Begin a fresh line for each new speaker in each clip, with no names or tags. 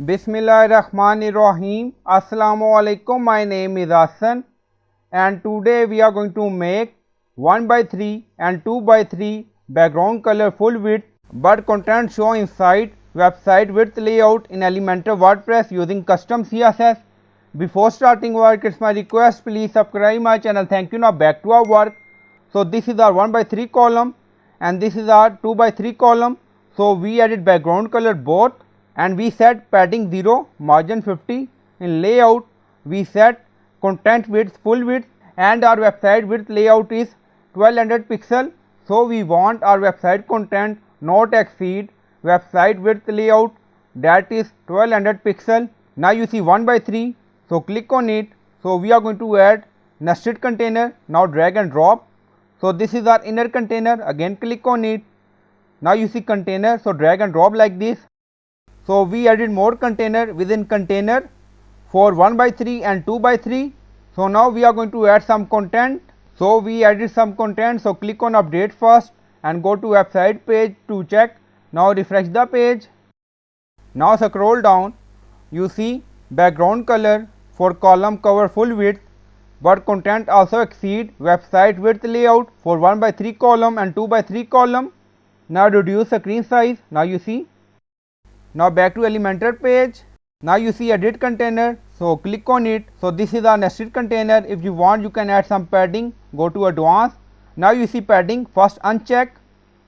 Bismillahirrahmanirrahim. Assalamualaikum. My name is Hassan and today we are going to make 1:3 and 2:3 background color full width but content show inside website width layout in Elementor WordPress using custom CSS. Before starting work, it's my request, please subscribe my channel. Thank you. Now back to our work. So this is our 1:3 column and this is our 2:3 column. So we added background color both and we set padding 0, margin 50. In layout we set content width full width and our website width layout is 1200 pixel. So we want our website content not exceed website width layout, that is 1200 pixel. Now you see 1:3, so click on it. So we are going to add nested container. Now drag and drop. So this is our inner container, again click on it. Now you see container, so drag and drop like this. So we added more container within container for 1:3 and 2:3. So now we are going to add some content. So we added some content. So click on update first and go to website page to check. Now refresh the page. Now scroll down. You see background color for column cover full width but content also exceed website width layout for 1:3 column and 2:3 column. Now reduce screen size. Now you see. Now back to Elementor page. Now you see edit container, so click on it. So this is our nested container. If you want, you can add some padding. Go to advanced. Now you see padding, first uncheck,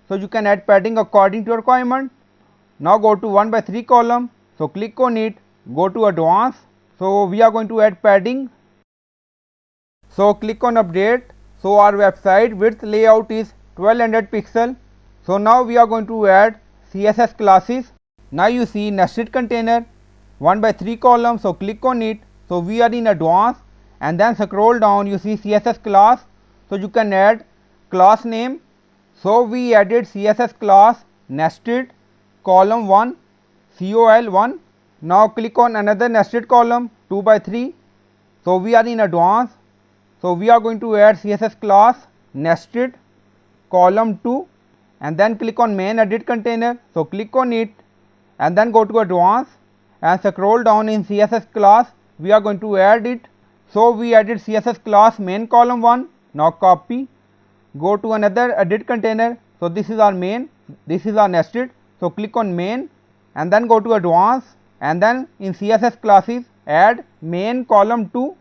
so you can add padding according to your requirement. Now go to 1:3 column, so click on it, go to advanced. So we are going to add padding. So click on update. So our website width layout is 1200 pixel. So now we are going to add CSS classes. Now you see nested container 1:3 column, so click on it. So we are in advanced and then scroll down, you see CSS class, so you can add class name. So we added CSS class nested column 1 col1. Now click on another nested column 2:3. So we are in advanced, so we are going to add CSS class nested column 2 and then click on main edit container. So click on it and then go to advanced and scroll down in CSS class. We are going to add it. So we added CSS class main column 1. Now copy, go to another edit container. So this is our main, this is our nested. So click on main and then go to advanced and then in CSS classes add main column 2.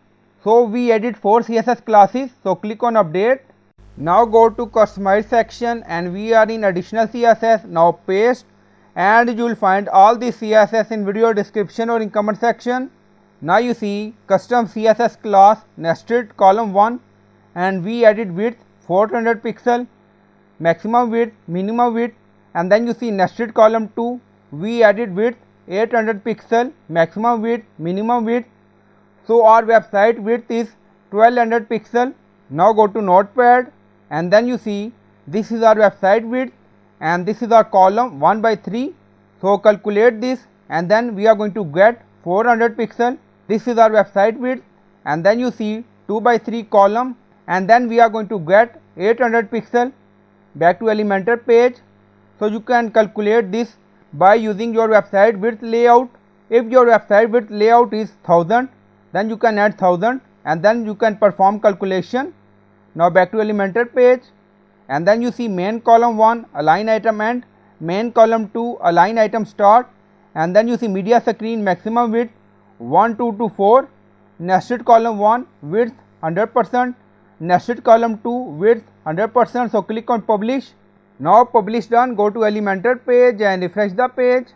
So we added 4 CSS classes. So click on update. Now go to customize section and we are in additional CSS. Now paste and you will find all the CSS in video description or in comment section. Now you see custom CSS class nested column 1 and we added width 400 pixel, maximum width, minimum width, and then you see nested column 2 we added width 800 pixel, maximum width, minimum width. So our website width is 1200 pixel. Now go to notepad and then you see this is our website width and this is our column 1:3. So calculate this and then we are going to get 400 pixel. This is our website width and then you see 2:3 column and then we are going to get 800 pixel. Back to Elementor page. So you can calculate this by using your website width layout. If your website width layout is 1000, then you can add 1000 and then you can perform calculation. Now back to Elementor page and then you see main column 1 align item end, main column 2 align item start, and then you see media screen maximum width 1 2 to 4, nested column 1 width 100%, nested column 2 width 100%. So click on publish. Now publish done. Go to Elementor page and refresh the page.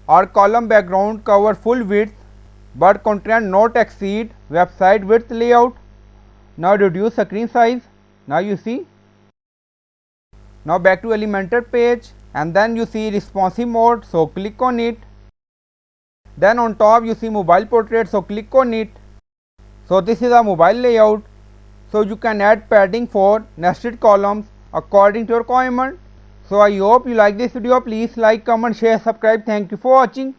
Our column background cover full width but content not exceed website width layout. Now reduce screen size. Now you see. Now back to Elementor page and then you see responsive mode, so click on it. Then on top you see mobile portrait, so click on it. So this is a mobile layout, so you can add padding for nested columns according to your requirement. So I hope you like this video. Please like, comment, share, subscribe. Thank you for watching.